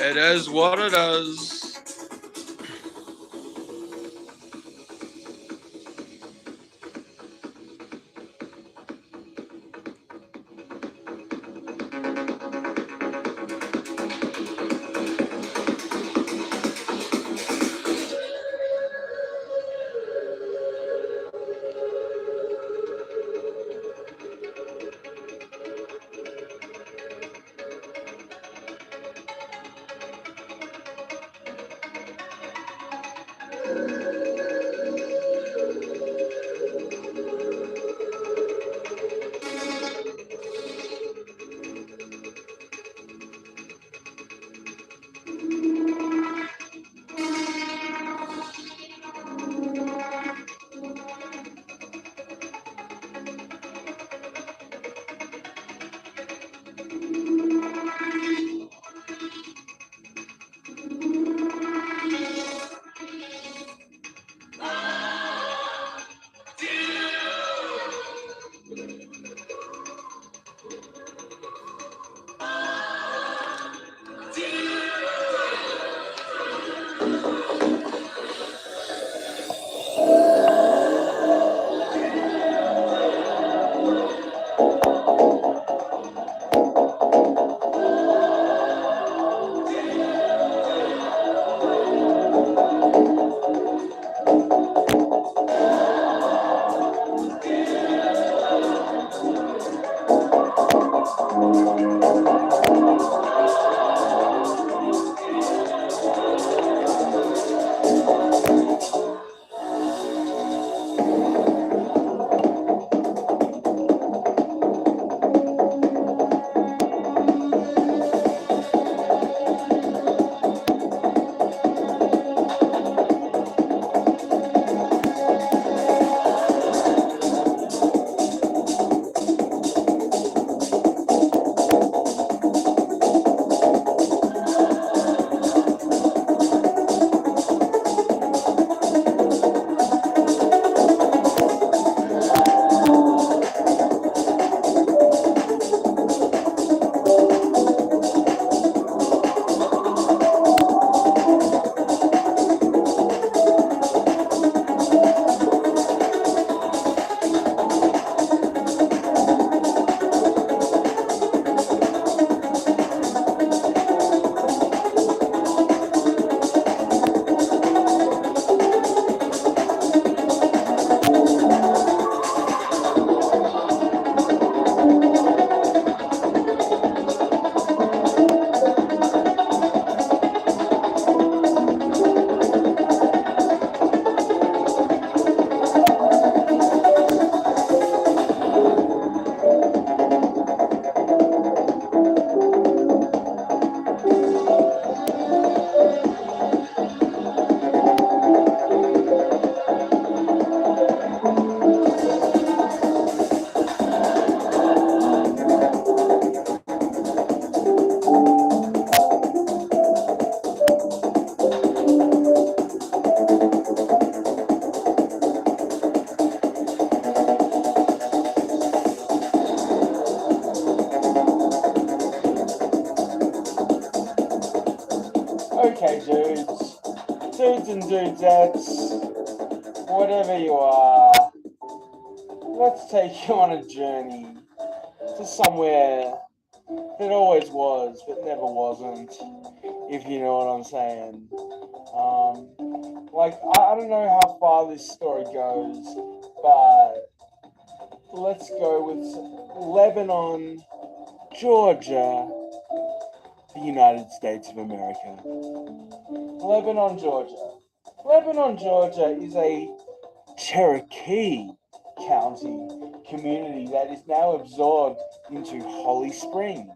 It is what it is. Okay, dudes and dudettes, whatever you are, let's take you on a journey to somewhere that always was but never wasn't, if you know what I'm saying. I don't know how far this story goes, but let's go with Lebanon, Georgia, the United States of America. Lebanon, Georgia. Lebanon, Georgia is a Cherokee County community that is now absorbed into Holly Springs.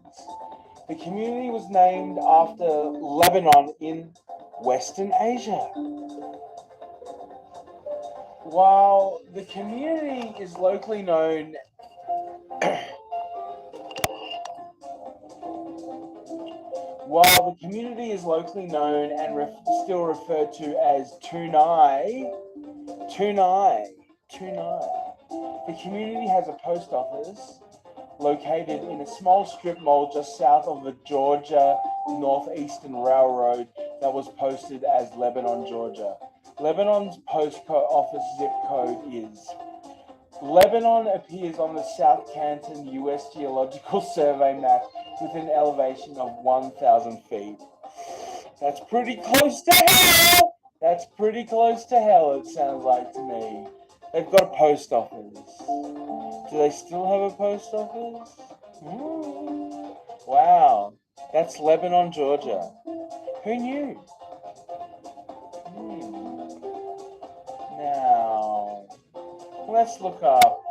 The community was named after Lebanon in Western Asia. While the community is locally known and still referred to as Tunai, the community has a post office, located in a small strip mall just south of the Georgia Northeastern Railroad that was posted as Lebanon, Georgia. Lebanon's post office zip code is. Lebanon appears on the South Canton U.S. Geological Survey map with an elevation of 1,000 feet. That's pretty close to hell! That's pretty close to hell, it sounds like to me. They've got a post office. Do they still have a post office? Wow. That's Lebanon, Georgia. Who knew? Now, let's look up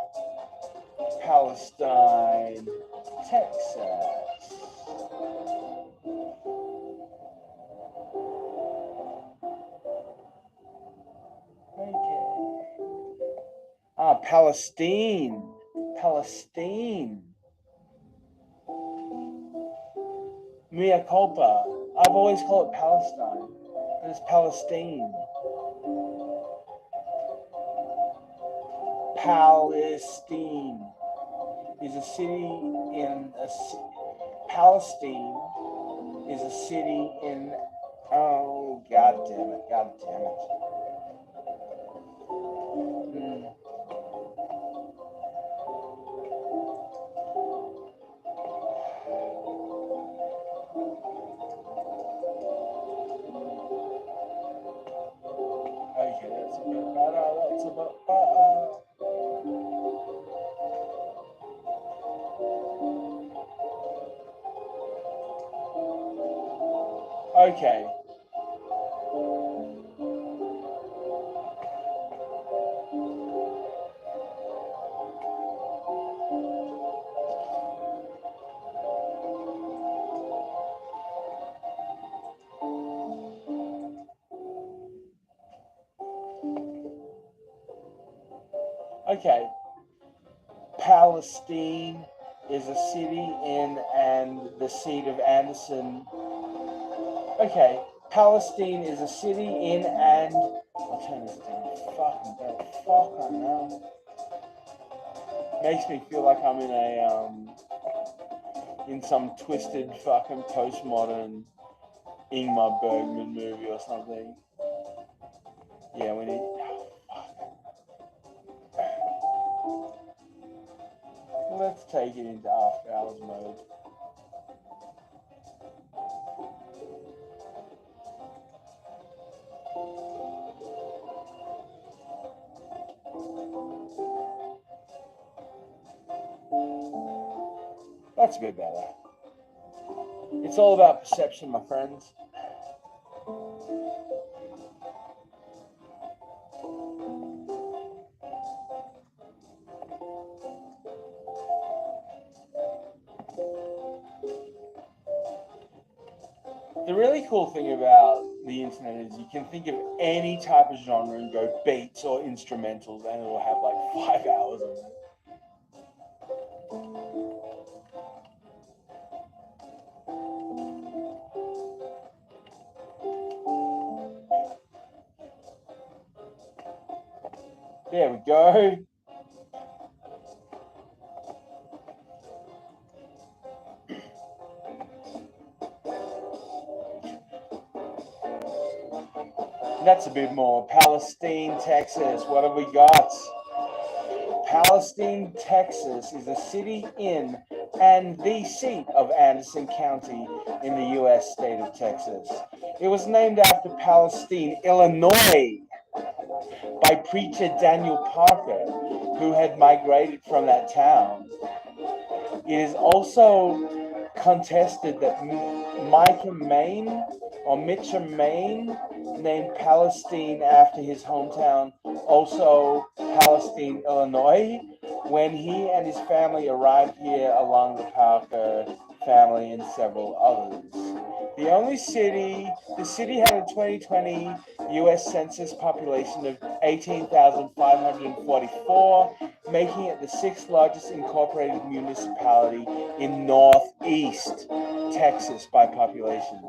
Palestine, Texas. Okay. Palestine. Palestine. Mea culpa. I've always called it Palestine, but it's Palestine. Palestine is a city in a Palestine is a city in god damn it. Okay, that's a bit better. That's a bit better. Okay. Okay. Palestine is a city in and the seat of Anderson. Okay. Palestine is a city in and I'll turn this down. Fucking bell. Fuck I know. Makes me feel like I'm in some twisted fucking postmodern Ingmar Bergman movie or something. Yeah, we need. Let's take it into after hours mode. That's a bit better. It's all about perception, my friends. The really cool thing about the internet is you can think of any type of genre and go beats or instrumentals and it'll have like 5 hours of it. There we go. That's a bit more. Palestine, Texas. What have we got? Palestine, Texas is a city in and the seat of Anderson County in the U.S. state of Texas. It was named after Palestine, Illinois, by preacher Daniel Parker, who had migrated from that town. It is also contested that Mitcham, Maine, named Palestine after his hometown, also Palestine, Illinois, when he and his family arrived here along the Parker family and several others. The city had a 2020 U.S. Census population of 18,544, making it the 6th largest incorporated municipality in Northeast Texas by population.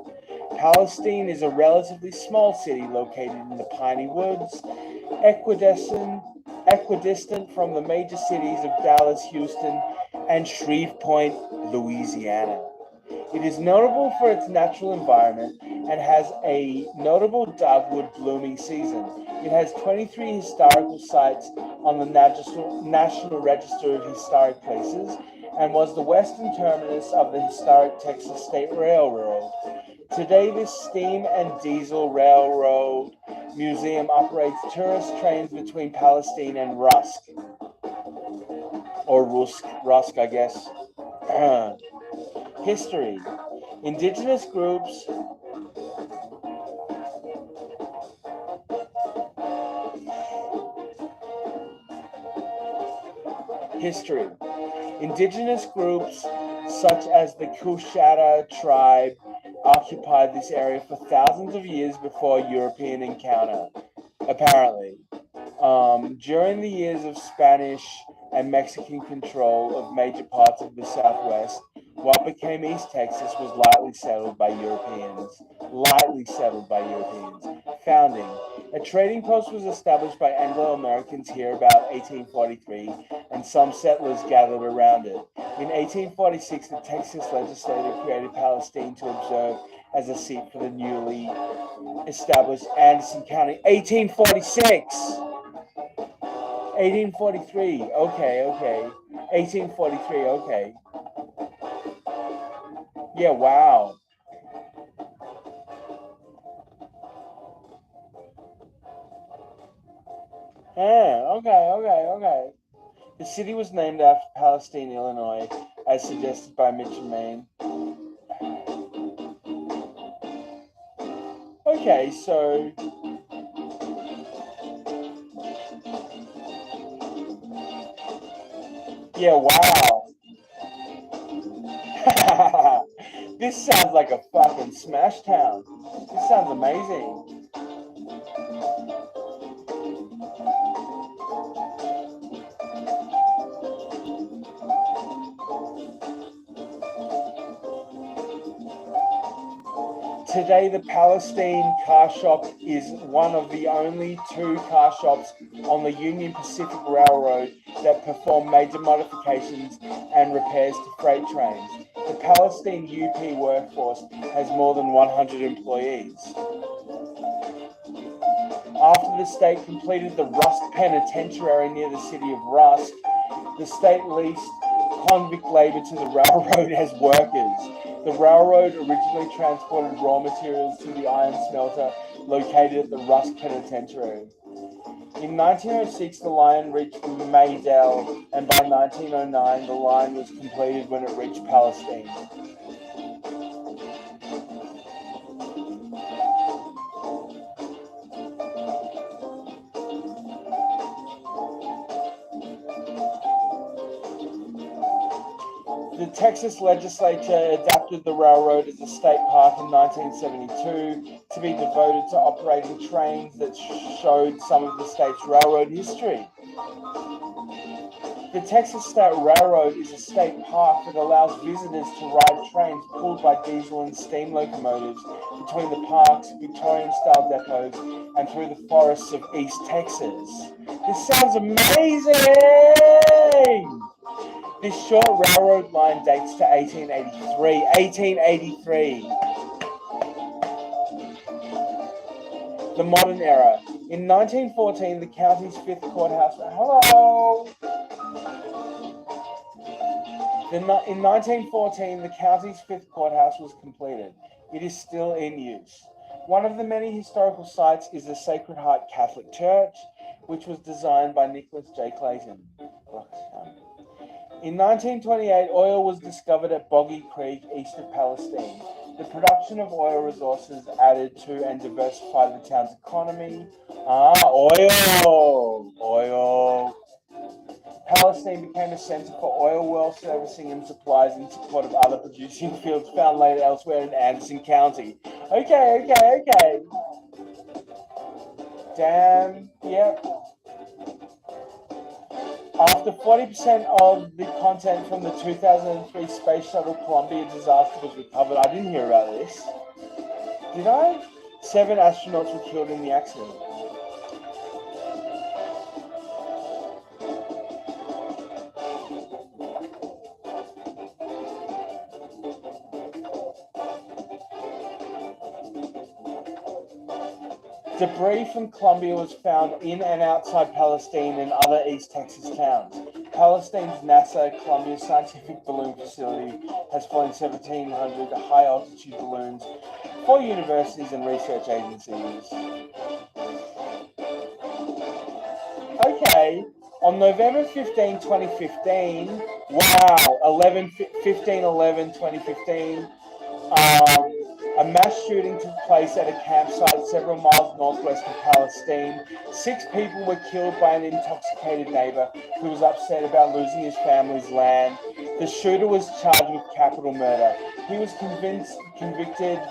Palestine is a relatively small city located in the piney woods, equidistant equidistant from the major cities of Dallas, Houston, and Shreveport, Louisiana. It is notable for its natural environment and has a notable dogwood blooming season. It has 23 historical sites on the National Register of Historic Places and was the western terminus of the historic Texas State Railroad. Today, this steam and diesel railroad museum operates tourist trains between Palestine and Rusk, or Rusk, I guess. History. Indigenous groups History. Indigenous groups such as the Coushatta tribe occupied this area for thousands of years before European encounter, apparently. During the years of Spanish and Mexican control of major parts of the Southwest, what became East Texas was lightly settled by Europeans. Founding. A trading post was established by Anglo-Americans here about 1843, and some settlers gathered around it. In 1846, the Texas legislature created Palestine to observe as a seat for the newly established Anderson County. 1846! 1843, okay. 1843, okay. Yeah, wow. Okay. The city was named after Palestine, Illinois, as suggested by Mitch and Maine. Okay, so... Yeah, wow. This sounds like a fucking smash town. This sounds amazing. Today, the Palestine car shop is one of the only two car shops on the Union Pacific Railroad that perform major modifications and repairs to freight trains. The Palestine UP workforce has more than 100 employees. After the state completed the Rusk Penitentiary near the city of Rusk, the state leased convict labor to the railroad as workers. The railroad originally transported raw materials to the iron smelter located at the Rusk Penitentiary. In 1906, the line reached Maydell, and by 1909, the line was completed when it reached Palestine. The Texas legislature adapted the railroad as a state park in 1972 to be devoted to operating trains that showed some of the state's railroad history. The Texas State Railroad is a state park that allows visitors to ride trains pulled by diesel and steam locomotives between the park's Victorian-style depots and through the forests of East Texas. This sounds amazing! This short railroad line dates to 1883. 1883. The modern era. In 1914, the county's fifth courthouse. Hello. In 1914, the county's fifth courthouse was completed. It is still in use. One of the many historical sites is the Sacred Heart Catholic Church, which was designed by Nicholas J. Clayton. In 1928, oil was discovered at Boggy Creek, east of Palestine. The production of oil resources added to and diversified the town's economy. Oil. Palestine became a center for oil well servicing and supplies in support of other producing fields found later elsewhere in Anderson County. Okay. Damn, yep. After 40% of the content from the 2003 Space Shuttle Columbia disaster was recovered, I didn't hear about this. Did I? 7 astronauts were killed in the accident. Debris from Columbia was found in and outside Palestine and other East Texas towns. Palestine's NASA Columbia Scientific Balloon Facility has flown 1,700 high-altitude balloons for universities and research agencies. Okay, on November 15, 2015, wow, 2015, a mass shooting took place at a campsite several miles northwest of Palestine. 6 people were killed by an intoxicated neighbor who was upset about losing his family's land. The shooter was charged with capital murder. He was convicted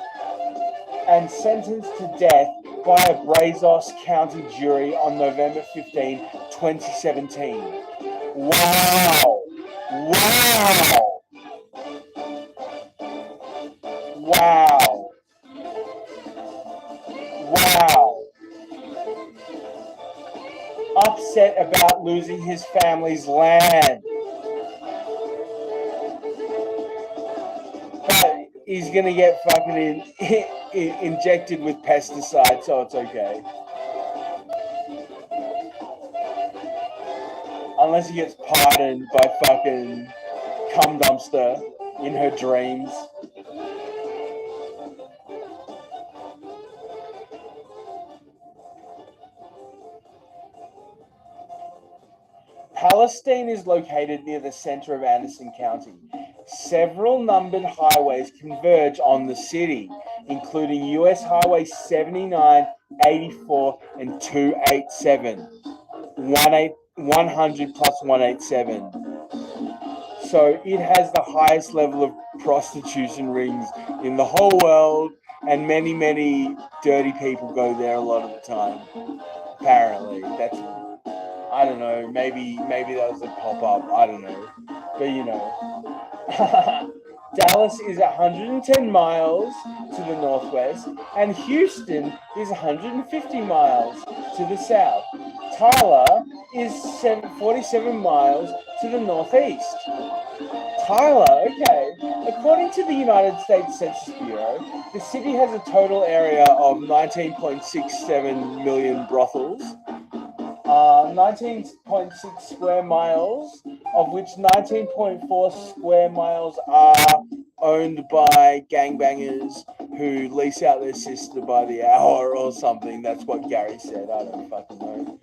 and sentenced to death by a Brazos County jury on November 15, 2017. Wow! Wow! Wow! Wow! Upset about losing his family's land. But he's gonna get fucking injected with pesticides, so it's okay. Unless he gets pardoned by fucking cum dumpster in her dreams. Palestine is located near the center of Anderson County. Several numbered highways converge on the city, including US Highway 79, 84, and 287. 100 plus 187. So it has the highest level of prostitution rings in the whole world, and many, many dirty people go there a lot of the time. Apparently, that's, I don't know, maybe that was a pop-up, I don't know, but you know. Dallas is 110 miles to the northwest, and Houston is 150 miles to the south. Tyler is 47 miles to the northeast. Tyler, okay. According to the United States Census Bureau, the city has a total area of 19.67 million brothels, 19.6 square miles, of which 19.4 square miles are owned by gangbangers who lease out their sister by the hour or something. That's what Gary said. I don't fucking know.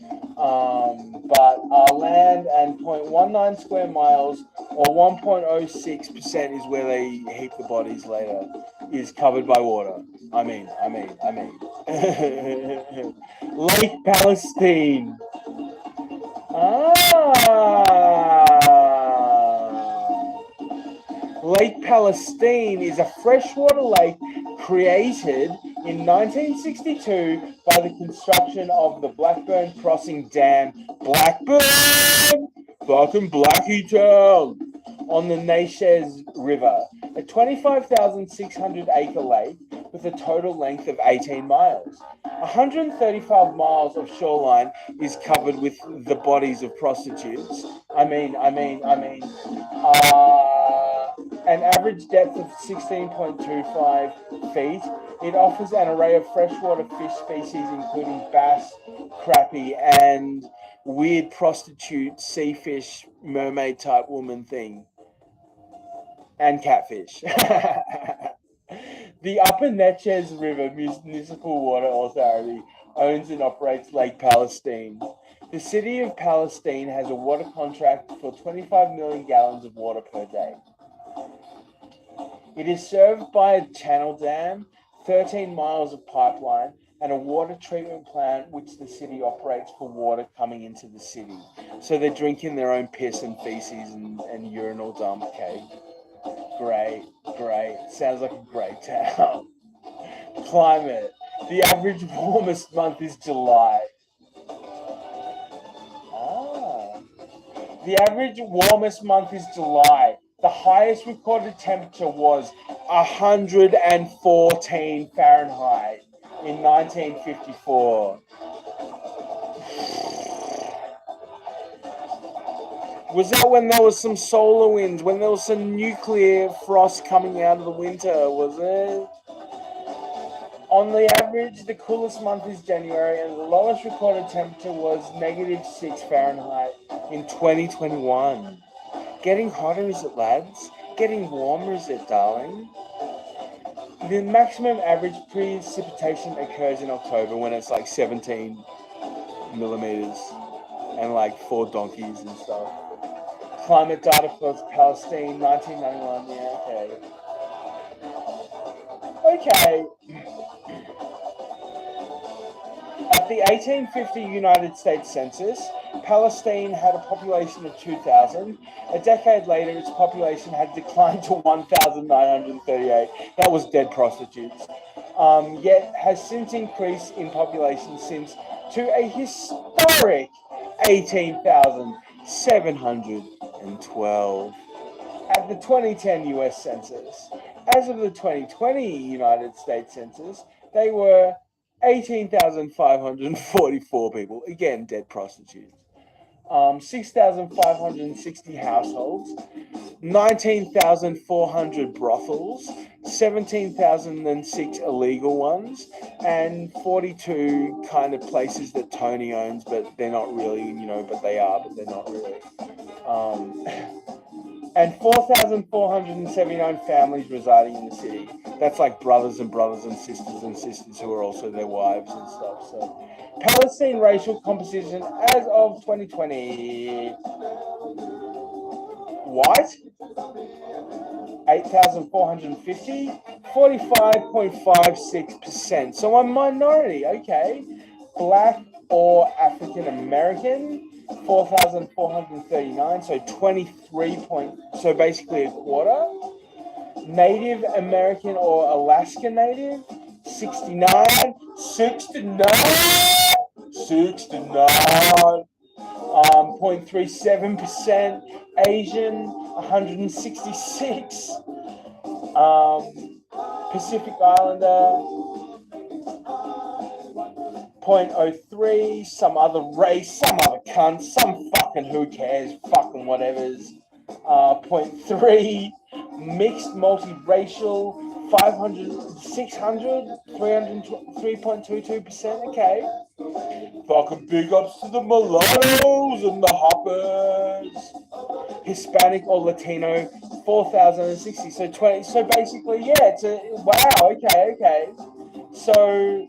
But land and 0.19 square miles, or 1.06% is where they heap the bodies later, is covered by water. I mean. Lake Palestine. Lake Palestine is a freshwater lake created in 1962 by the construction of the Blackburn Crossing Dam. Blackburn! Fucking Blackie Town! On the Neches River, a 25,600 acre lake with a total length of 18 miles. 135 miles of shoreline is covered with the bodies of prostitutes. An average depth of 16.25 feet. It offers an array of freshwater fish species, including bass, crappie, and weird prostitute, seafish, mermaid type woman thing. And catfish. The Upper Neches River Municipal Water Authority owns and operates Lake Palestine. The city of Palestine has a water contract for 25 million gallons of water per day. It is served by a channel dam, 13 miles of pipeline, and a water treatment plant which the city operates for water coming into the city. So they're drinking their own piss and feces and urinal dump, okay? Great. Sounds like a great town. Climate. The average warmest month is July. The average warmest month is July. The highest recorded temperature was 114 Fahrenheit in 1954. Was that when there was some solar winds, when there was some nuclear frost coming out of the winter, was it? On the average, the coolest month is January, and the lowest recorded temperature was -6 Fahrenheit in 2021. Getting hotter, is it, lads? Getting warmer, is it, darling? The maximum average precipitation occurs in October when it's like 17 millimeters and like 4 donkeys and stuff. Climate data for Palestine, 1991. Yeah, okay. Okay. At the 1850 United States Census, Palestine had a population of 2,000. A decade later, its population had declined to 1,938. That was dead prostitutes. Yet has since increased in population to a historic 18,712 at the 2010 US Census. As of the 2020 United States Census, they were 18,544 people. Again, dead prostitutes. 6,560 households, 19,400 brothels, 17,006 illegal ones, and 42 kind of places that Tony owns, but they're not really, but they are, but they're not really. And 4,479 families residing in the city. That's like brothers and sisters who are also their wives and stuff. So, Palestine racial composition as of 2020. White, 8,450, 45.56%. So a minority, okay. Black or African American, 4,439, so 23 so basically a quarter. Native American or Alaska Native, 69, 0.37%. Asian, 166. Pacific Islander, 0.03, some other race, some other cunt, some fucking who cares, fucking whatever's, 0.3, mixed multiracial, 500, 600, 3.22%, okay. Fucking big ups to the mulattoes and the hoppers. Hispanic or Latino, 4,060. So 20. So basically, yeah, it's a wow. Okay. So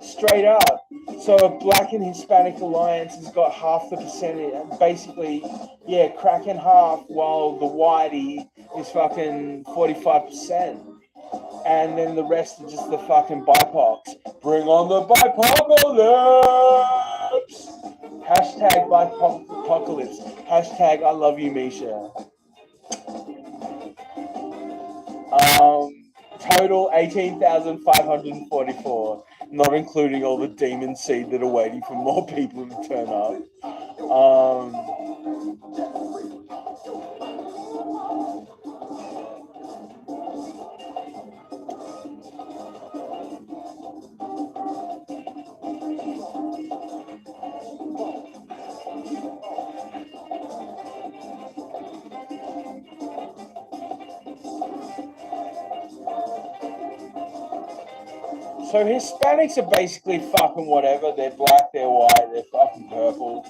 straight up. So a Black and Hispanic alliance has got half the percentage. Basically, yeah, cracking half, while the whitey is fucking 45%. And then the rest are just the fucking BIPOCs. Bring on the BIPOCalypse! Hashtag BIPOCalypse. Hashtag I love you, Misha. Total 18,544. Not including all the demon seed that are waiting for more people to turn up. So Hispanics are basically fucking whatever. They're black, they're white, they're fucking purple.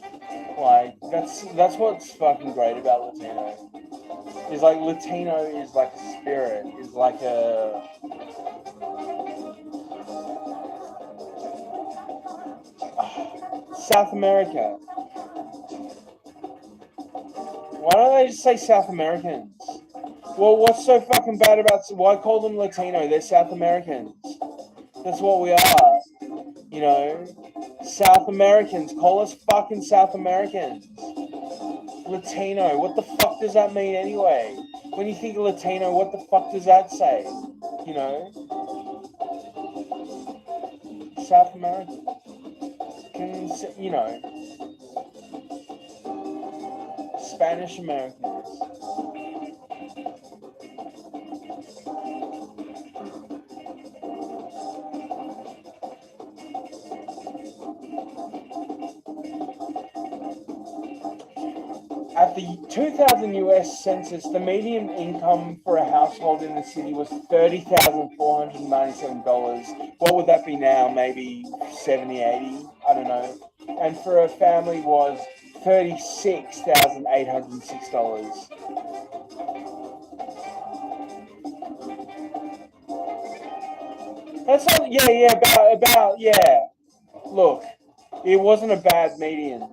Like that's what's fucking great about Latino. Is like Latino is like a spirit, is like a South America. Why don't they just say South Americans? Well, what's so fucking bad about? Why call them Latino? They're South Americans. That's what we are. South Americans. Call us fucking South Americans. Latino. What the fuck does that mean anyway? When you think of Latino, what the fuck does that say? South American. Spanish Americans. At the 2000 US Census, the median income for a household in the city was $30,497. What would that be now? Maybe 70, 80? I don't know. And for a family was $36,806. That's all, yeah, yeah. Look, it wasn't a bad median.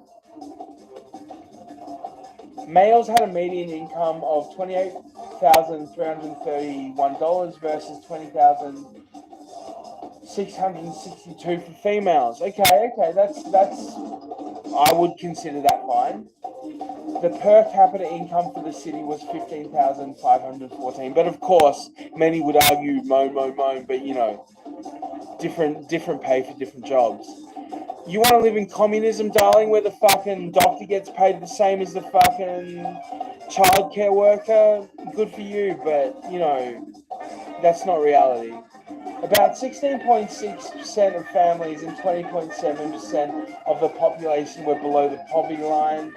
Males had a median income of $28,331 versus $20,662 for females. Okay, that's I would consider that fine. The per capita income for the city was 15,514. But of course, many would argue moan, but you know, different pay for different jobs. You want to live in communism, darling, where the fucking doctor gets paid the same as the fucking childcare worker? Good for you, but, you know, that's not reality. About 16.6% of families and 20.7% of the population were below the poverty line.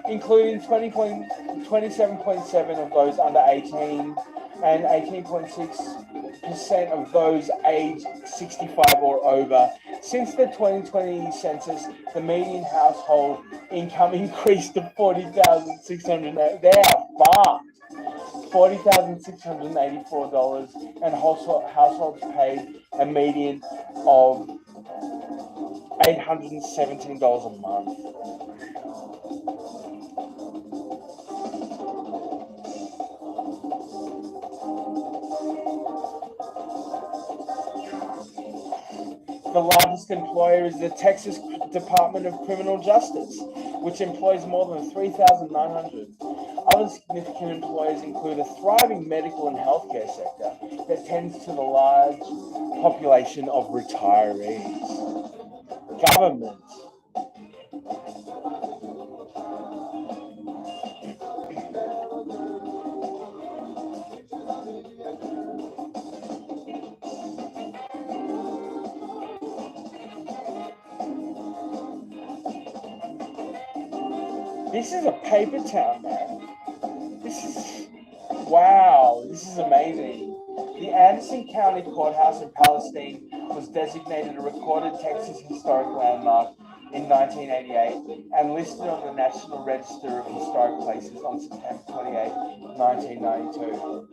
Including 27.7% of those under 18 and 18.6% of those aged 65 or over. Since the 2020 census, the median household income increased to $40,600. They are fucked. $40,684, and households paid a median of $817 a month. The largest employer is the Texas Department of Criminal Justice, which employs more than 3,900. Other significant employers include a thriving medical and healthcare sector that tends to the large population of retirees. Government. This is a paper town, man. This is amazing. The Anderson County Courthouse in Palestine was designated a recorded Texas historic landmark in 1988 and listed on the National Register of Historic Places on September 28, 1992.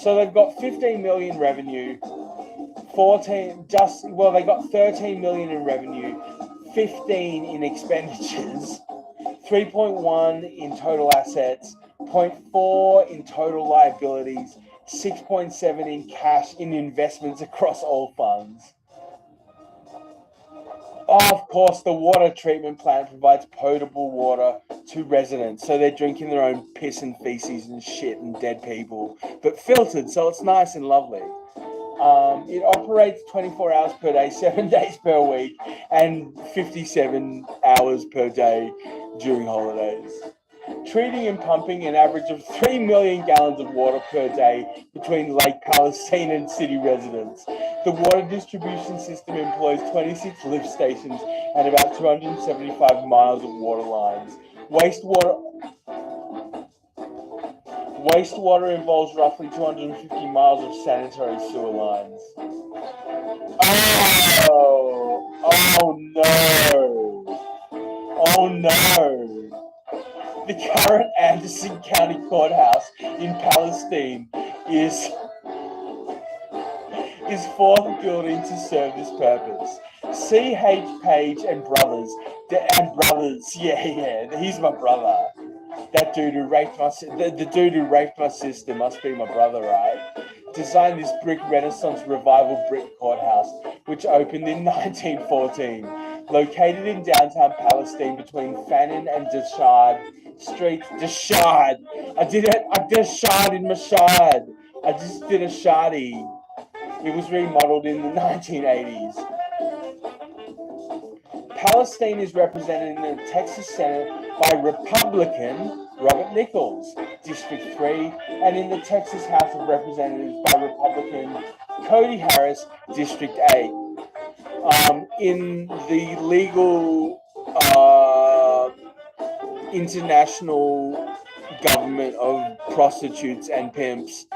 So they've got 15 million revenue, they got 13 million in revenue, 15 in expenditures, 3.1 in total assets, 0.4 in total liabilities, 6.7 in cash in investments across all funds. Of course, the water treatment plant provides potable water to residents, so they're drinking their own piss and feces and shit and dead people, but filtered, so it's nice and lovely. It operates 24 hours per day, 7 days per week, and 57 hours per day during holidays. Treating and pumping an average of 3 million gallons of water per day between Lake Palestine and city residents. The water distribution system employs 26 lift stations and about 275 miles of water lines. Wastewater involves roughly 250 miles of sanitary sewer lines. Oh no! The current Anderson County Courthouse in Palestine is fourth building to serve this purpose. C.H. Page and Brothers, he's my brother. That dude who raped the dude who raped my sister must be my brother, right? Designed this brick Renaissance revival brick courthouse, which opened in 1914. Located in downtown Palestine between Fannin and Deshard Streets. Deshard! I did it! I Deshard in Mashard! I just did a shardy. It was remodeled in the 1980s. Palestine is represented in the Texas Senate by Republican Robert Nichols. District 3, and in the Texas House of Representatives by Republican Cody Harris, District 8. In the legal international government of prostitutes and pimps,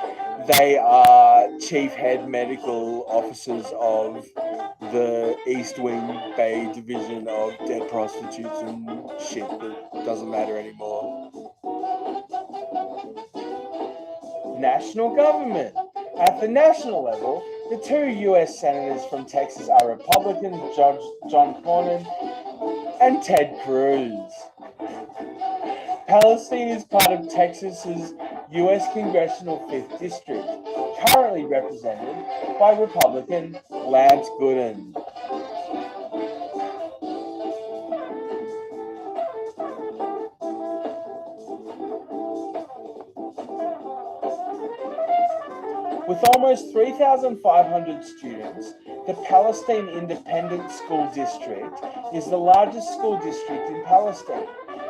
they are chief head medical officers of the East Wing Bay Division of dead prostitutes and shit that doesn't matter anymore. National government. At the national level, the two U.S. senators from Texas are Republicans John Cornyn and Ted Cruz. Palestine is part of Texas's U.S. Congressional 5th District, currently represented by Republican Lance Gooden. With almost 3,500 students, the Palestine Independent School District is the largest school district in Palestine.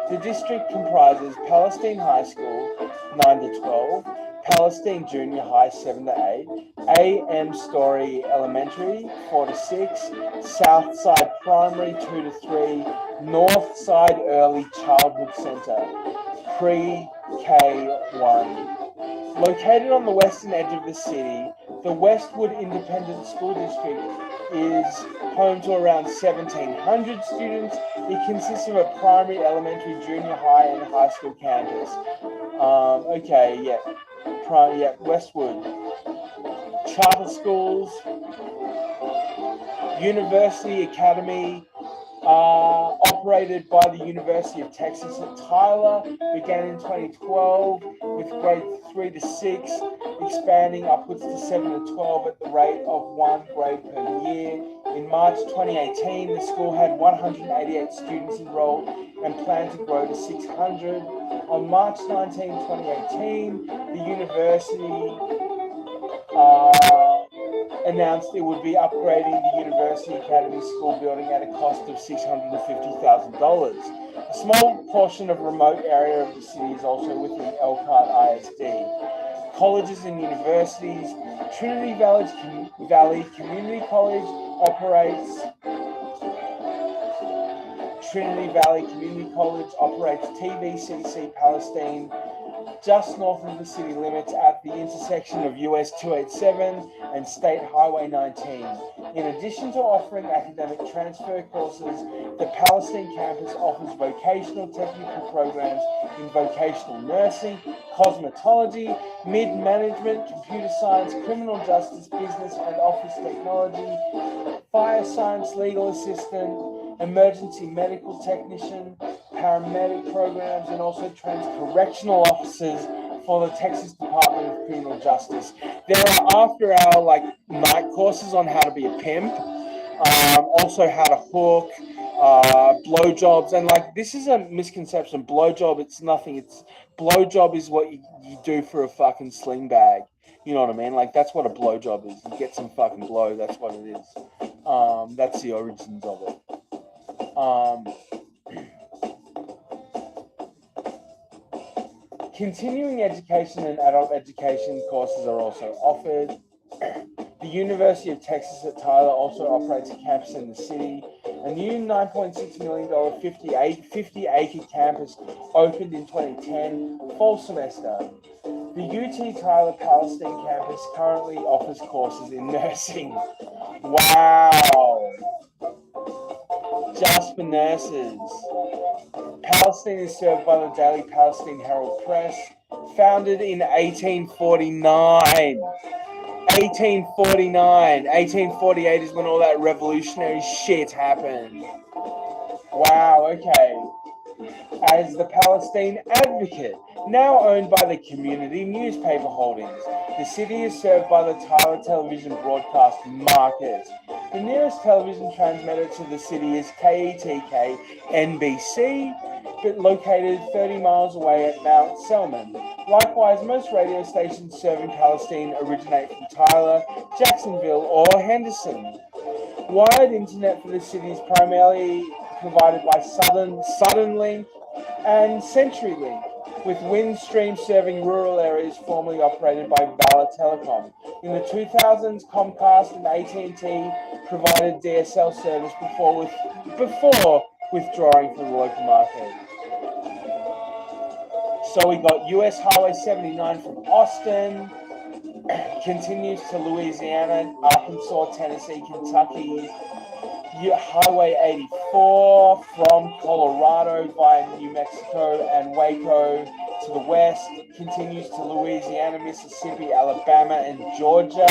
The district comprises Palestine High School, 9 to 12, Palestine Junior High, 7 to 8, A.M. Story Elementary, 4 to 6, South Side Primary, 2 to 3, North Side Early Childhood Center, Pre-K1. Located on the western edge of the city, the Westwood Independent School District is home to around 1,700 students. It consists of a primary, elementary, junior high, and high school campus. Westwood. Charter schools, University Academy, operated by the University of Texas at Tyler, began in 2012 with grade 3 to 6, expanding upwards to 7 to 12 at the rate of 1 grade per year. In March 2018, the school had 188 students enrolled and planned to grow to 600. On March 19, 2018, the university announced it would be upgrading the University Academy School building at a cost of $650,000. A small portion of remote area of the city is also within Elkhart ISD. Colleges and universities. Trinity Valley Community College operates TVCC Palestine just north of the city limits at the intersection of US 287 and State Highway 19. In addition to offering academic transfer courses, the Palestine campus offers vocational technical programs in vocational nursing, cosmetology, mid-management, computer science, criminal justice, business and office technology, fire science, legal assistant, emergency medical technician, paramedic programs, and also trains correctional officers for the Texas Department of Criminal Justice. There are after-hour night courses on how to be a pimp, also how to hook, blowjobs, and this is a misconception. Blowjob, it's nothing. Blowjob is what you do for a fucking sling bag. You know what I mean? That's what a blowjob is. You get some fucking blow. That's what it is. That's the origins of it. Continuing education and adult education courses are also offered. The University of Texas at Tyler also operates a campus in the city. A new $9.6 million 50-acre campus opened in 2010, fall semester. The UT Tyler Palestine campus currently offers courses in nursing. Wow! Just for nurses. Palestine is served by the Daily Palestine Herald Press, founded in 1849. 1848 is when all that revolutionary shit happened. Wow, okay. As the Palestine Advocate, now owned by the Community Newspaper Holdings, the city is served by the Tyler Television Broadcast Market. The nearest television transmitter to the city is KETK NBC, but located 30 miles away at Mount Selman. Likewise, most radio stations serving Palestine originate from Tyler, Jacksonville, or Henderson. Wired internet for the city is primarily provided by Southern Link and CenturyLink. with Windstream serving rural areas formerly operated by Valor Telecom. In the 2000s, Comcast and AT&T provided DSL service before withdrawing from the local market. So we got US Highway 79 from Austin, continues to Louisiana, Arkansas, Tennessee, Kentucky. Highway 84 from Colorado via New Mexico and Waco to the west, continues to Louisiana, Mississippi, Alabama, and Georgia.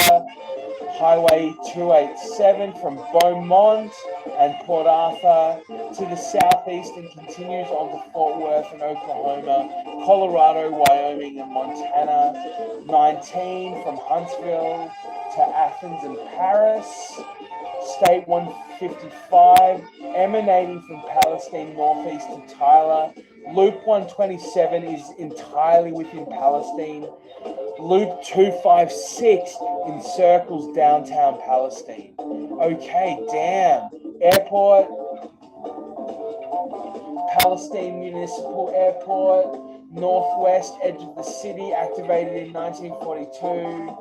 Highway 287 from Beaumont and Port Arthur to the southeast and continues on to Fort Worth and Oklahoma, Colorado, Wyoming, and Montana. 19 from Huntsville to Athens and Paris. State 155 emanating from Palestine northeast to Tyler. Loop 127 is entirely within Palestine. Loop 256 encircles downtown Palestine. Okay, damn. Airport, Palestine Municipal Airport, northwest edge of the city, activated in 1942.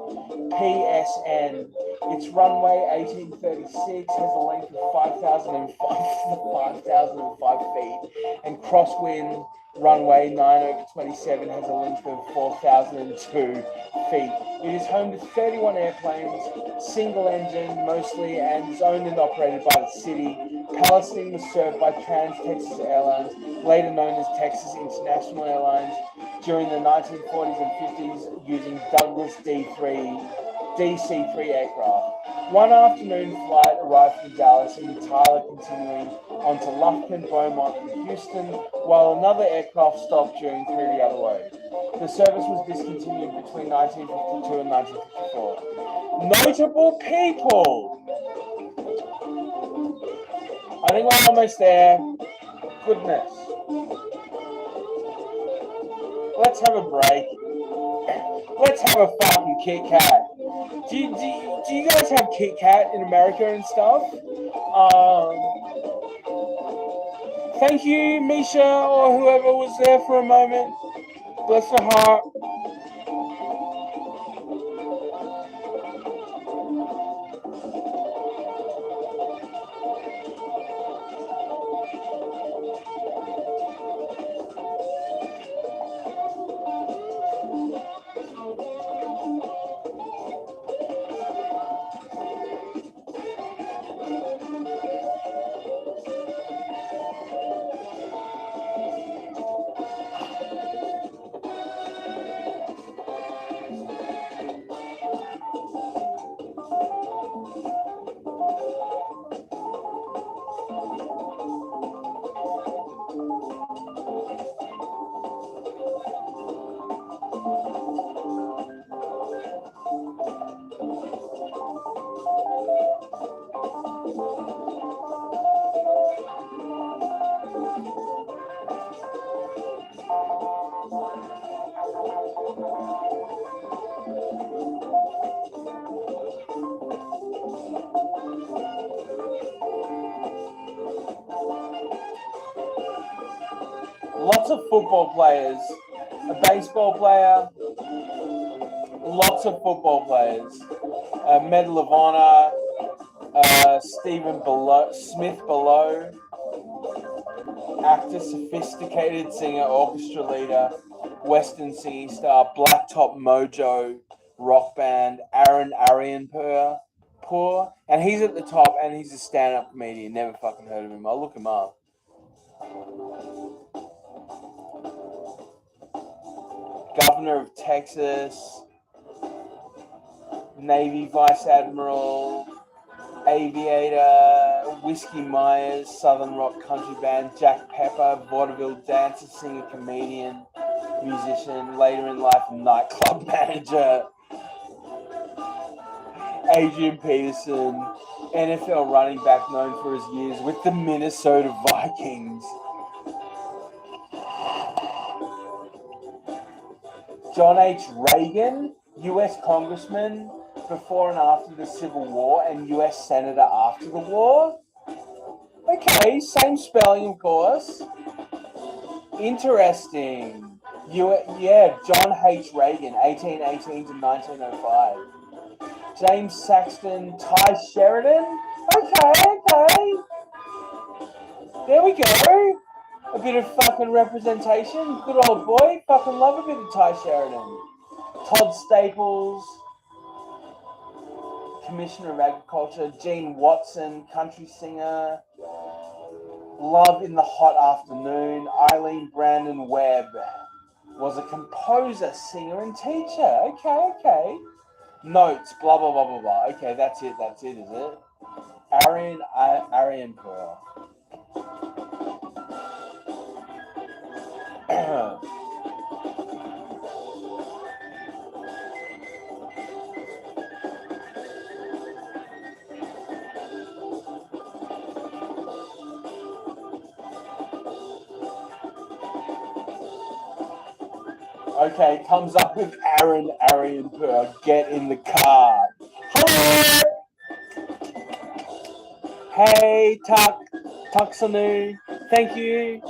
PSN. Its runway 1836 has a length of 5,005 feet, and crosswind runway 9/27 has a length of 4,002 feet. It is home to 31 airplanes, single engine mostly, and is owned and operated by the city. Palestine was served by Trans-Texas Airlines, later known as Texas International Airlines, during the 1940s and 50s using Douglas DC-3 aircraft. One afternoon flight arrived from Dallas and Tyler, continuing on to Lufkin, Beaumont, and Houston, while another aircraft stopped during 3 the other way. The service was discontinued between 1952 and 1954. Notable people! I think we're almost there. Goodness. Let's have a break. Let's have a fucking Kit Kat. Do you guys have Kit Kat in America and stuff? Thank you, Misha, or whoever was there for a moment. Bless her heart. Lots of football players, a baseball player, lots of football players, Medal of Honor, Smith Below, actor, sophisticated singer, orchestra leader, Western singing star, Blacktop Mojo, rock band, Aaron Arianpour, and he's at the top, and he's a stand-up comedian. Never fucking heard of him. I'll look him up. Governor of Texas, Navy Vice Admiral, Aviator, Whiskey Myers, Southern Rock Country Band, Jack Pepper, vaudeville dancer, singer, comedian, musician, later in life nightclub manager, Adrian Peterson, NFL running back known for his years with the Minnesota Vikings. John H. Reagan, U.S. Congressman before and after the Civil War and U.S. Senator after the war. Okay, same spelling, of course. Interesting. Yeah, John H. Reagan, 1818 to 1905. James Saxton, Ty Sheridan. Okay. There we go. A bit of fucking representation. Good old boy. Fucking love a bit of Ty Sheridan. Todd Staples, Commissioner of Agriculture. Gene Watson, country singer. Love in the Hot Afternoon. Eileen Brandon Webb was a composer, singer, and teacher. Okay. Notes, blah, blah, blah, blah, blah. Okay, that's it, is it? Aryan Pearl. Okay, comes up with Aryan Pearl. Get in the car. Hello! Hey, Tuxanu. Thank you.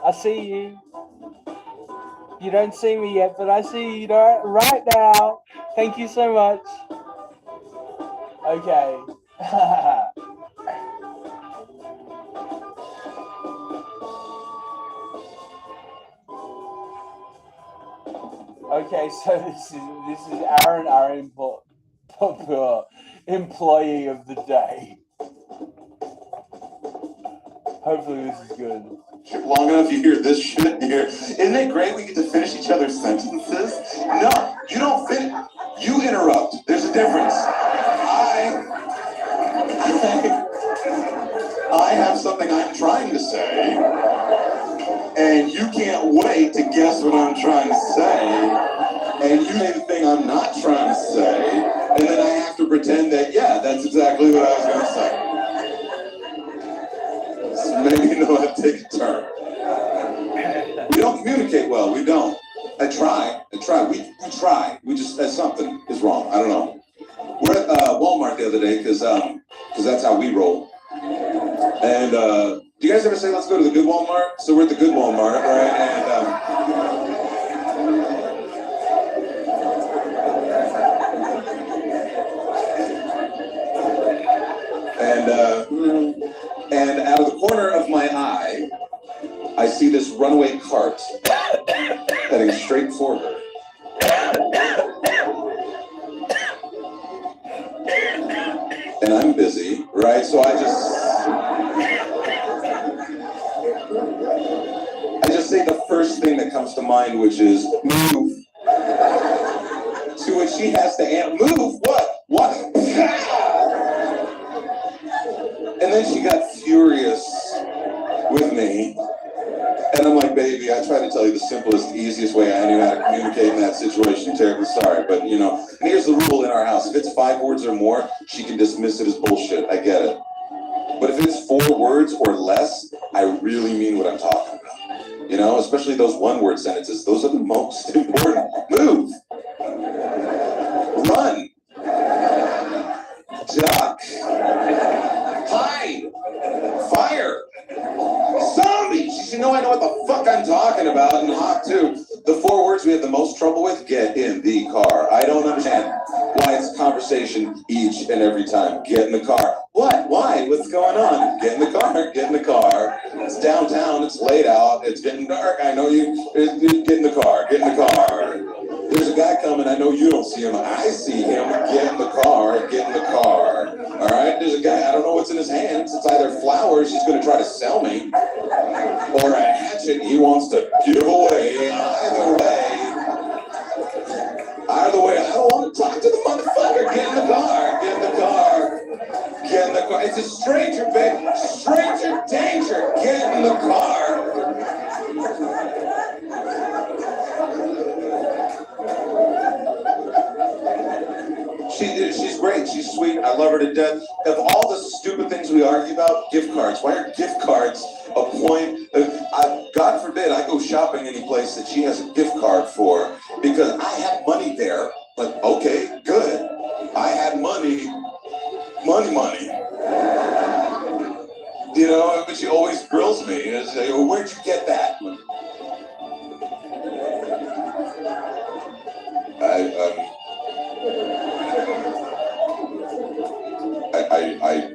I see you. You don't see me yet, but I see you right now. Thank you so much. Okay. Okay, so this is Aryan Pearl, employee of the day. Hopefully this is good. Long enough you hear this shit here. Isn't it great we get to finish each other's sentences? No, you don't finish. You interrupt. There's a difference. I have something I'm trying to say, and you can't wait to guess what I'm trying to say, and you say the thing I'm not trying to say, and then I have to pretend that, yeah, that's exactly what I was going to say. So maybe you know how to take a turn. We don't communicate well. We don't. I try. We try. We just, something is wrong. I don't know. We're at Walmart the other day because that's how we roll. And do you guys ever say, let's go to the good Walmart? So we're at the good Walmart, right? And out of the corner of my eye, I see this runaway cart heading straight for her. And I'm busy, right? So I just say the first thing that comes to mind, which is move. To which she has to answer, move, what? And then she got furious with me. And I'm like, baby, I tried to tell you the simplest, easiest way I knew how to communicate in that situation. Terribly sorry, but and here's the rule in our house. If it's 5 words or more, she can dismiss it as bullshit. I get it. But if it's 4 words or less, I really mean what I'm talking about. Especially those 1-word sentences. Those are the most important. Move. Run. Duck. Hide. Fire. Zombie. She should know I know what the fuck I'm talking about. And hot too. The 4 words we have the most trouble with, get in the car. I don't understand why it's conversation each and every time. Get in the car. What? Why? What's going on? Get in the car. Get in the car. It's downtown. It's late out. It's getting dark. I know you. Get in the car. Get in the car. There's a guy coming. I know you don't see him. I see him. Get in the car. Get in the car. All right? There's a guy. I don't know what's in his hands. It's either flowers he's going to try to sell me or a hatchet he wants to give away. Either way, I don't want to talk to the motherfucker. Get in the car. Get in the car. Get in the car. It's a stranger, baby. Stranger danger. Get in the car. She's great. She's sweet. I love her to death. Of all the stupid things we argue about, gift cards. Why are gift cards a point? God forbid I go shopping any place that she has a gift card for because I have money there. But okay, good. I had money. You know, but she always grills me. And say, well, where'd you get that?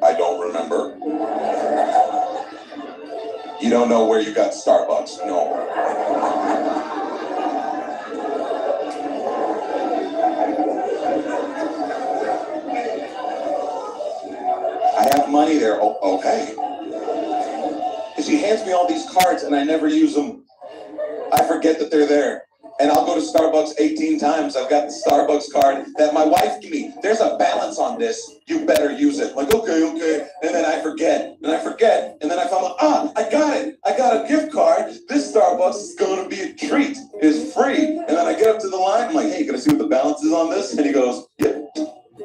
I don't remember. You don't know where you got Starbucks? No. I have money there. Oh, okay. And she hands me all these cards and I never use them. I forget that they're there. And I'll go to Starbucks 18 times. I've got the Starbucks card that my wife gave me. There's a balance on this. You better use it. Like, okay. And then I forget. And then I found out, I got it. I got a gift card. This Starbucks is going to be a treat. It's free. And then I get up to the line. I'm like, hey, can I see what the balance is on this? And he goes, yep,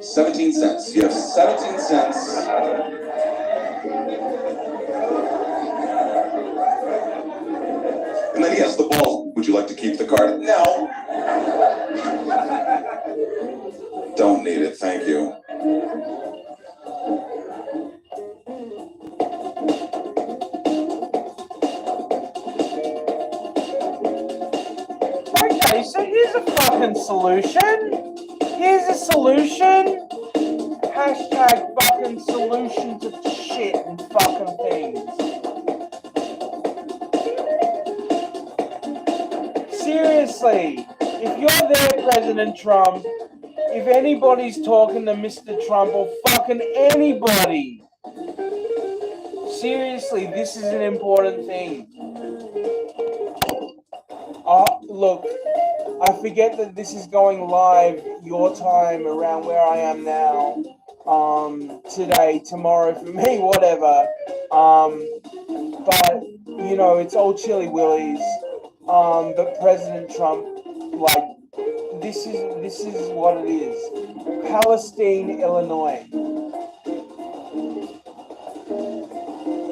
17 cents. You have 17 cents. And then he has the balls. Would you like to keep the card? No. Don't need it, thank you. Okay, so here's a fucking solution. Here's a solution. Hashtag fucking solution to shit and fucking things. Seriously, if you're there, President Trump, if anybody's talking to Mr. Trump or fucking anybody, seriously, this is an important thing. Look, I forget that this is going live your time around where I am now, today, tomorrow for me, whatever. But, you know, it's all chilly willies. But President Trump, like, this is what it is. Palestine, Illinois.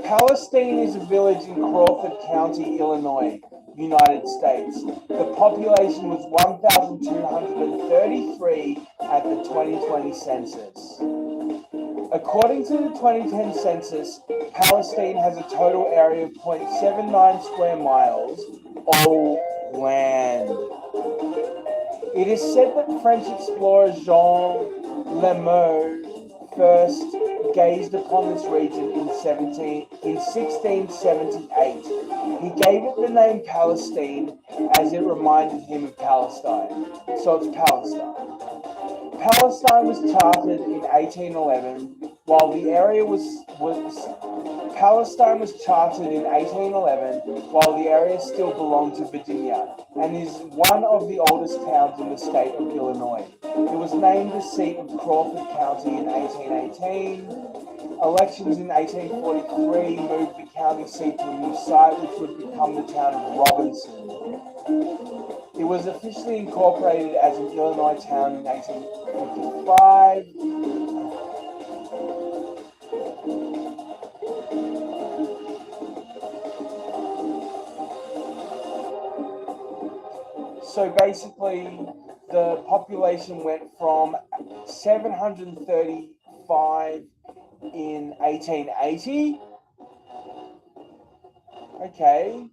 Palestine is a village in Crawford County, Illinois, United States. The population was 1,233 at the 2020 census. According to the 2010 census, Palestine has a total area of 0.79 square miles of land. It is said that French explorer Jean Lemeau first gazed upon this region in 1678. He gave it the name Palestine as it reminded him of Palestine. So it's Palestine. Palestine was charted in 1811 while the area Palestine was charted in 1811 while the area still belonged to Virginia and is one of the oldest towns in the state of Illinois. It was named the seat of Crawford County in 1818. Elections in 1843 moved the county seat to a new site which would become the town of Robinson. It was officially incorporated as an Illinois town in 1855. So basically, the population went from 735 in 1880. Okay.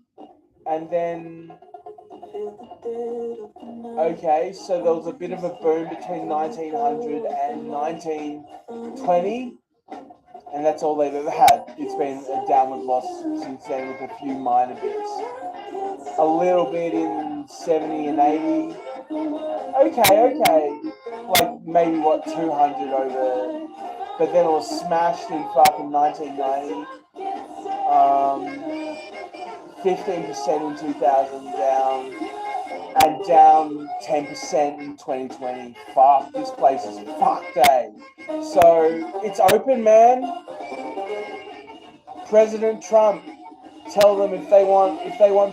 And then, okay, so there was a bit of a boom between 1900 and 1920. And that's all they've ever had. It's been a downward loss since then with a few minor bits. A little bit in 70 and 80. Okay. Like maybe 200 over. But then it was smashed in fucking 1990. 15% in 2000 down. And down 10% in 2020. Fuck, this place is fucked, eh? So, it's open, man. President Trump, tell them if they want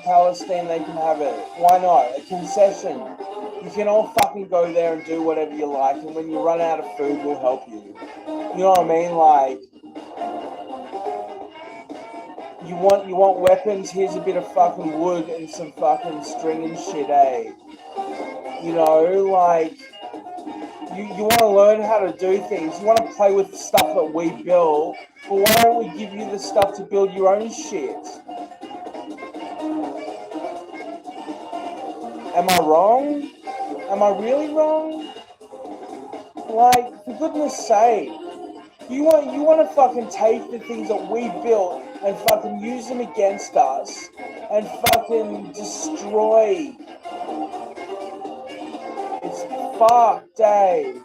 Palestine, they can have it. Why not? A concession. You can all fucking go there and do whatever you like, and when you run out of food, we'll help you. You know what I mean? Like, you want weapons? Here's a bit of fucking wood and some fucking string and shit, eh? You know, like, You want to learn how to do things. You want to play with stuff that we build. But why don't we give you the stuff to build your own shit? Am I wrong? Am I really wrong? Like, for goodness sake, you want to fucking take the things that we built and fucking use them against us and fucking destroy. It's fucked, Dave.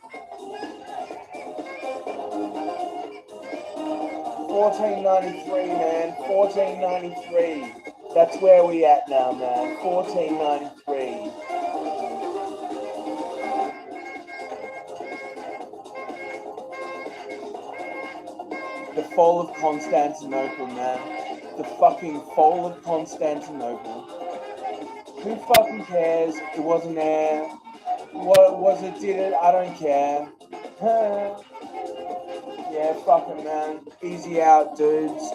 1493, man. 1493. That's where we at now, man. 1493. The fall of Constantinople, man. The fucking fall of Constantinople. Who fucking cares? It wasn't there. What was it? Did it? I don't care. Yeah, fucking man. Easy out, dudes.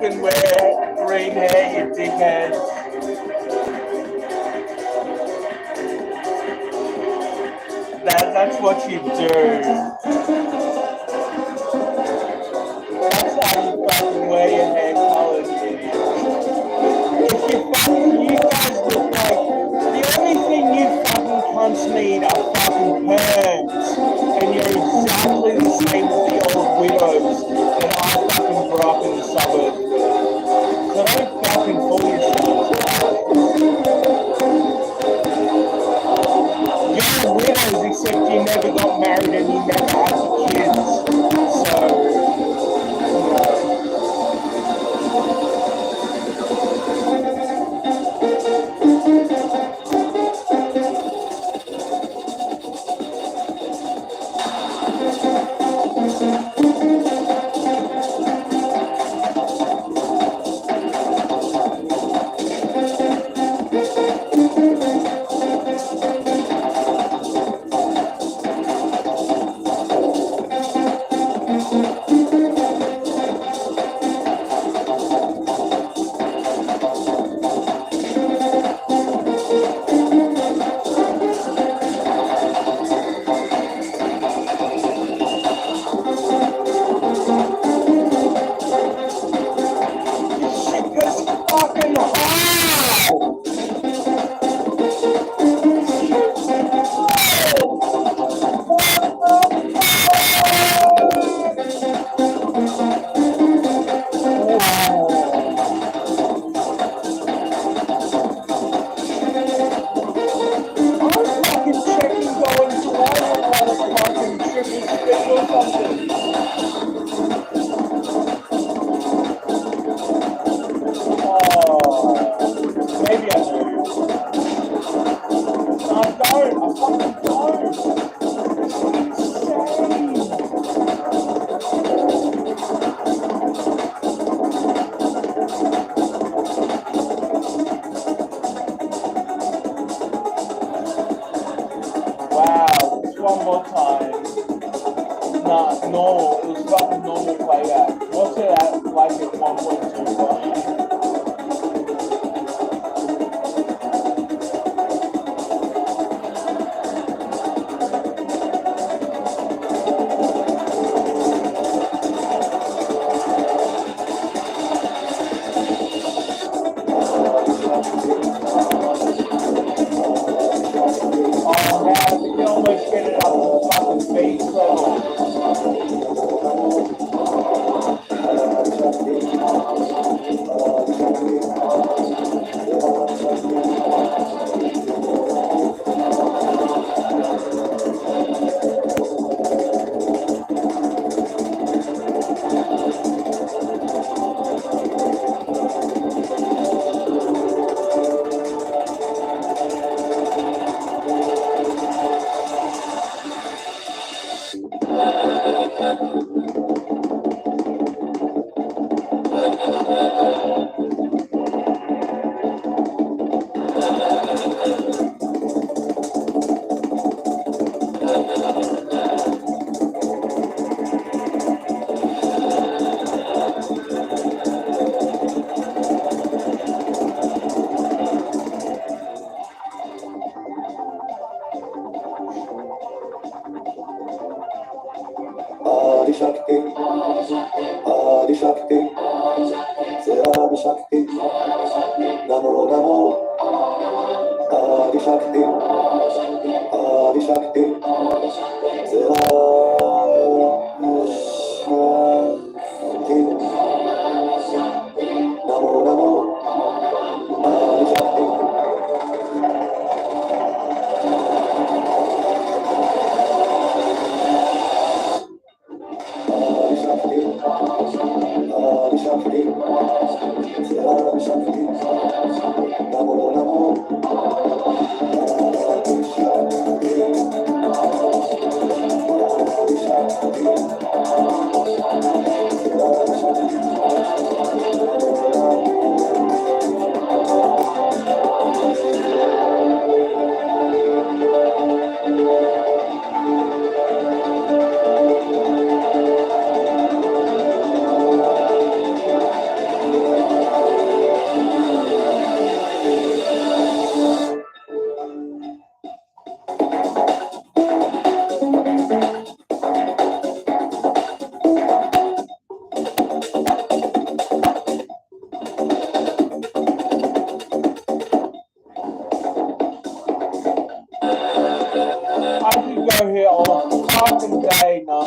fucking wear green hair, you dickhead. That's what you do. That's how you fucking wear your hair colored, idiot. If you guys look like, the only thing you fucking cunts need are fucking perms. And you're exactly the same as the old widows that I fucking fucking hell! Maybe I do. No, I don't. I fucking don't. Wow, just one more time. Nah, normal. It was fucking normal playback. What's it at? Like at 1.25? Oh man, we can almost get it up to fucking base level. Shakti, Adi Shakti, Adi Shakti, Namo Namo, Adi Shakti, Adi Shakti, Namo Namo, Adi Shakti. I could go here all fucking day, no.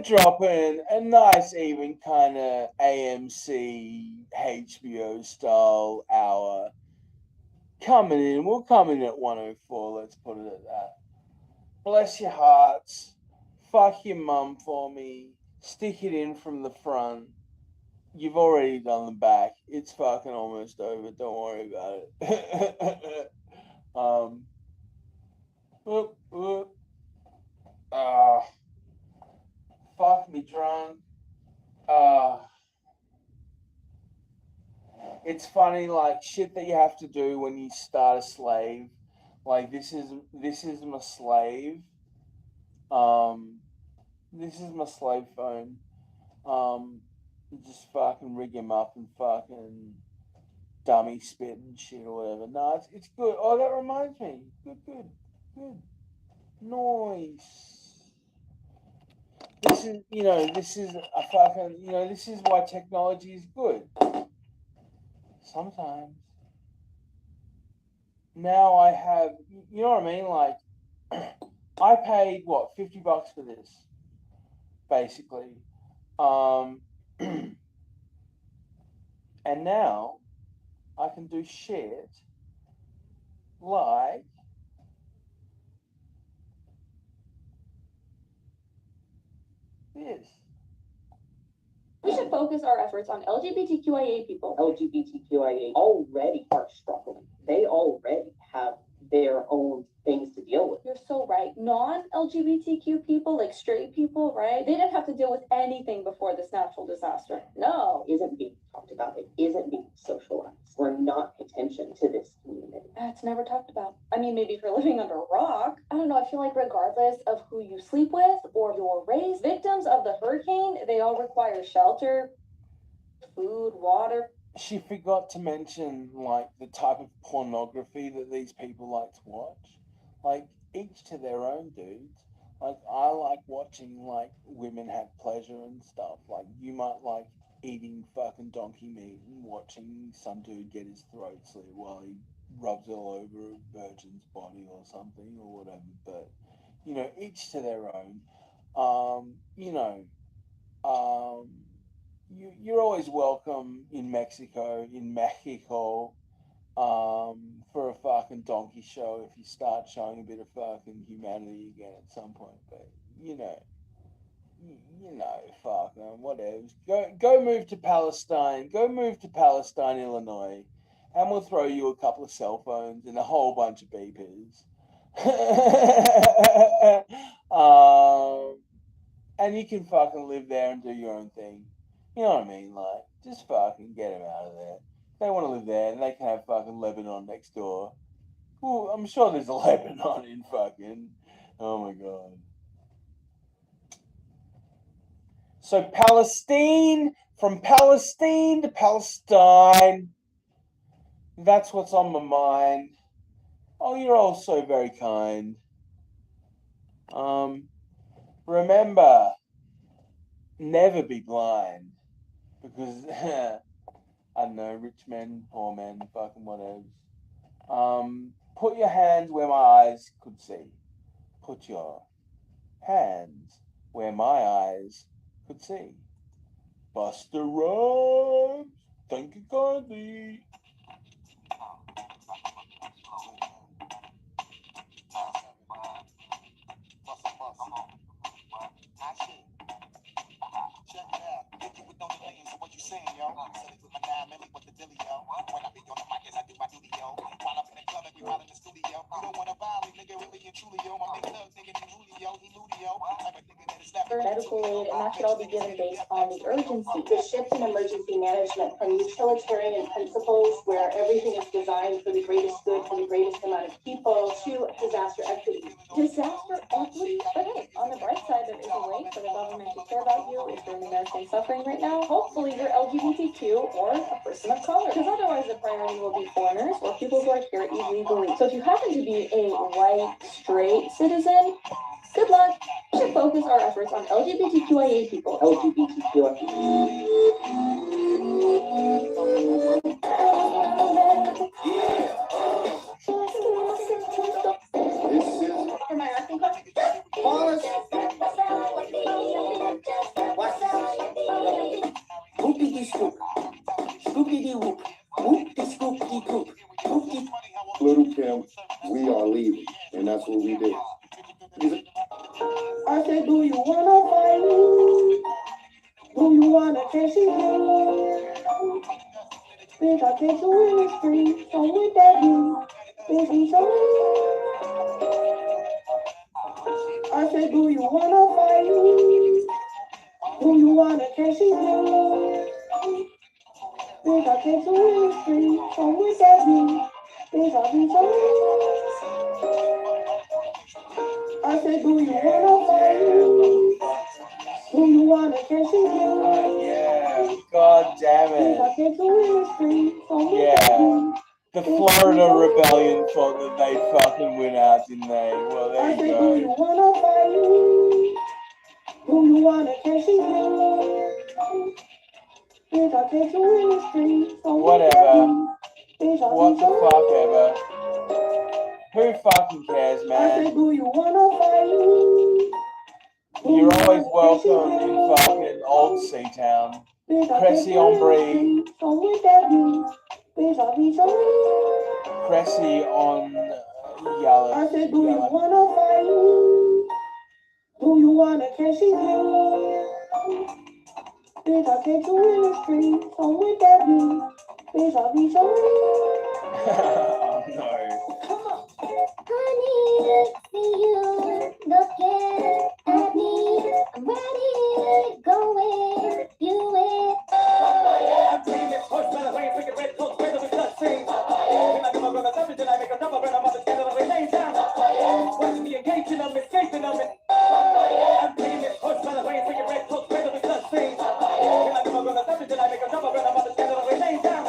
we're dropping a nice, even kind of AMC HBO style hour. We'll come in at 104, let's put it at that. Bless your hearts. Fuck your mum for me. Stick it in from the front. You've already done the back. It's fucking almost over. Don't worry about it. Whoop, whoop. Fuck me drunk. It's funny, like shit that you have to do when you start a slave. Like this is my slave. This is my slave phone. Just fucking rig him up and fucking dummy spit and shit or whatever. No, it's good. Oh, that reminds me. Good. Nice. This is a fucking, this is why technology is good. Sometimes. Now I have, you know what I mean? Like, I paid, what, $50 for this, basically. And now I can do shit like this. We should focus our efforts on LGBTQIA people. LGBTQIA already are struggling. They already have their own things to deal with. You're so right. Non-LGBTQ people, like straight people, right? They didn't have to deal with anything before this natural disaster. No. It isn't being talked about. It isn't being socialized. We're not paying attention to this community. That's never talked about. I mean, maybe if you're living under a rock. I don't know. I feel like regardless of who you sleep with or your race, victims of the hurricane, they all require shelter, food, water. She forgot to mention, like, the type of pornography that these people like to watch. Like, each to their own, dudes. Like, I like watching, like, women have pleasure and stuff. Like, you might like eating fucking donkey meat and watching some dude get his throat slit while he rubs it all over a virgin's body or something or whatever. But, each to their own. You're always welcome in Mexico, for a fucking donkey show if you start showing a bit of fucking humanity again at some point. But, fucking whatever. Go move to Palestine. Go move to Palestine, Illinois, and we'll throw you a couple of cell phones and a whole bunch of beepers. And you can fucking live there and do your own thing. You know what I mean? Like, just fucking get them out of there. If they want to live there, and they can have fucking Lebanon next door. Ooh, I'm sure there's a Lebanon in fucking... Oh my god. So Palestine, from Palestine to Palestine. That's what's on my mind. Oh, you're all so very kind. Remember, never be blind. Because, I don't know, rich men, poor men, fucking whatever. Put your hands where my eyes could see. Put your hands where my eyes could see. Buster Rhymes, thank you kindly. Medical aid, and that should all be given based on the urgency. The shift in emergency management from utilitarian principles where everything is designed for the greatest good for the greatest amount of people to disaster equity. Disaster equity? But hey, on the bright side, there is a way for the government to care about you if you're an American suffering right now. Hopefully you're LGBTQ or a person of color, because otherwise the priority will be foreigners or people who are here illegally. So if you happen to be a white, straight citizen, good luck. We should focus our efforts on LGBTQIA people. LGBTQIA. Am I acting? I said, do you wanna fight? Do you wanna catch it? Bitch, I catch you in the street, so with that beat, bitch, we so. I said, do you wanna fight? Do you wanna catch it? Bitch, I catch you in the street, so with that beat, bitch, I be so. I said, do you wanna fight? Do you wanna catch it? Yeah, god damn Bitch, I it. catch you in the street, so with that Yeah. beat. The Florida Rebellion thought that they'd fucking win out, didn't they? Well, there I you said, do you go. wanna fight? Do you wanna catch it? Bitch, I catch you in the street, so Whatever. bitch, I What be the so. fuck ever. Who fucking cares, I man? said, do you wanna fight? You're always welcome in fucking Old Seatown. Cressy on Brie. Bitch, I be so. Cressy on I said, do you wanna fight? Do you wanna catch it? Bitch, I catch you in the street, so with that beat, bitch, I be so. Oh no. Honey, see you looking at me. I'm ready, go with you with. I'm taking this horse by the way, freaking red coat, where the blood sings. When I come around the subject, I make a double run, I'm on the scale of the lane down. Watching the engaging of it, escaping of it. I'm taking this horse by the way, freaking red coat, where the blood sings. When I come around the subject, I make a double run, I'm on the scale of the lane down.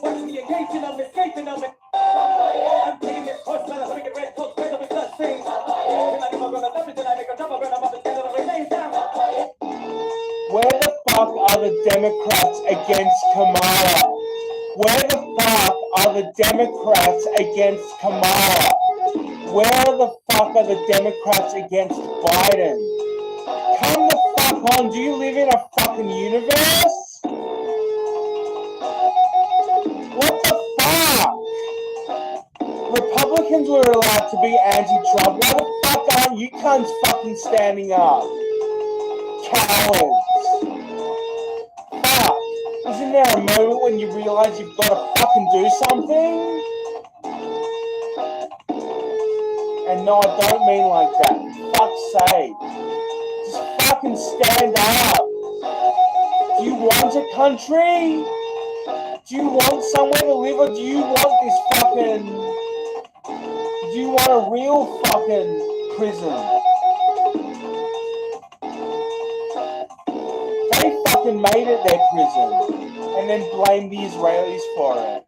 Watching the engaging of it, escaping of it. I'm taking this horse by the freaking red coat, where the blood sings. When I come around the subject, I make a double run, I'm on the scale of the lane down. Where the fuck are the Democrats against Kamala? Where the fuck are the Democrats against Kamala? Where the fuck are the Democrats against Biden? Come the fuck on, do you live in a fucking universe? What the fuck? Republicans were allowed to be anti-Trump. Why the fuck aren't you cunts fucking standing up? Cowards. Fuck. Isn't there a moment when you realize you've got to fucking do something? And no, I don't mean like that. Fuck's sake. Just fucking stand up. Do you want a country? Do you want somewhere to live, or do you want this fucking... Do you want a real fucking prison? They fucking made it their prison, and then blamed the Israelis for it.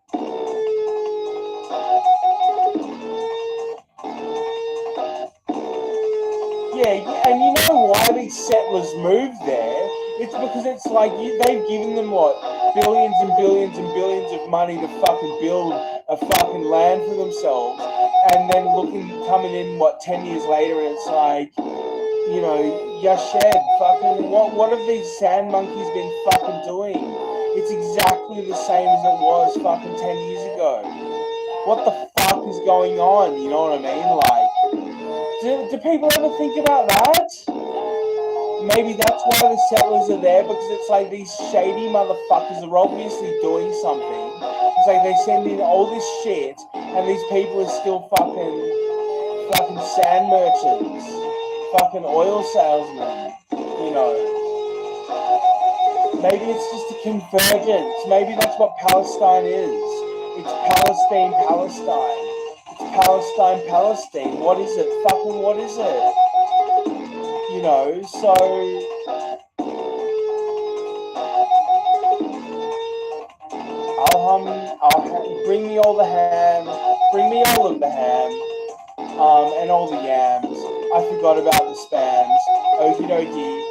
Yeah, and you know why these settlers moved there? It's because it's like they've given them what, billions and billions and billions of money to fucking build a fucking land for themselves, and then coming in what 10 years later, and it's like, you know, Yashed, fucking what have these sand monkeys been fucking doing? It's exactly the same as it was fucking 10 years ago. What the fuck is going on? You know what I mean? Like, do people ever think about that? Maybe that's why the settlers are there, because it's like these shady motherfuckers are obviously doing something. It's like they send in all this shit, and these people are still fucking sand merchants, fucking oil salesmen, you know. Maybe it's just a convergence. Maybe that's what Palestine is. It's Palestine. It's Palestine. What is it? Fucking what is it? You know, so... bring me all the ham. Bring me all of the ham. And all the yams. I forgot about the spams. Okie dokie.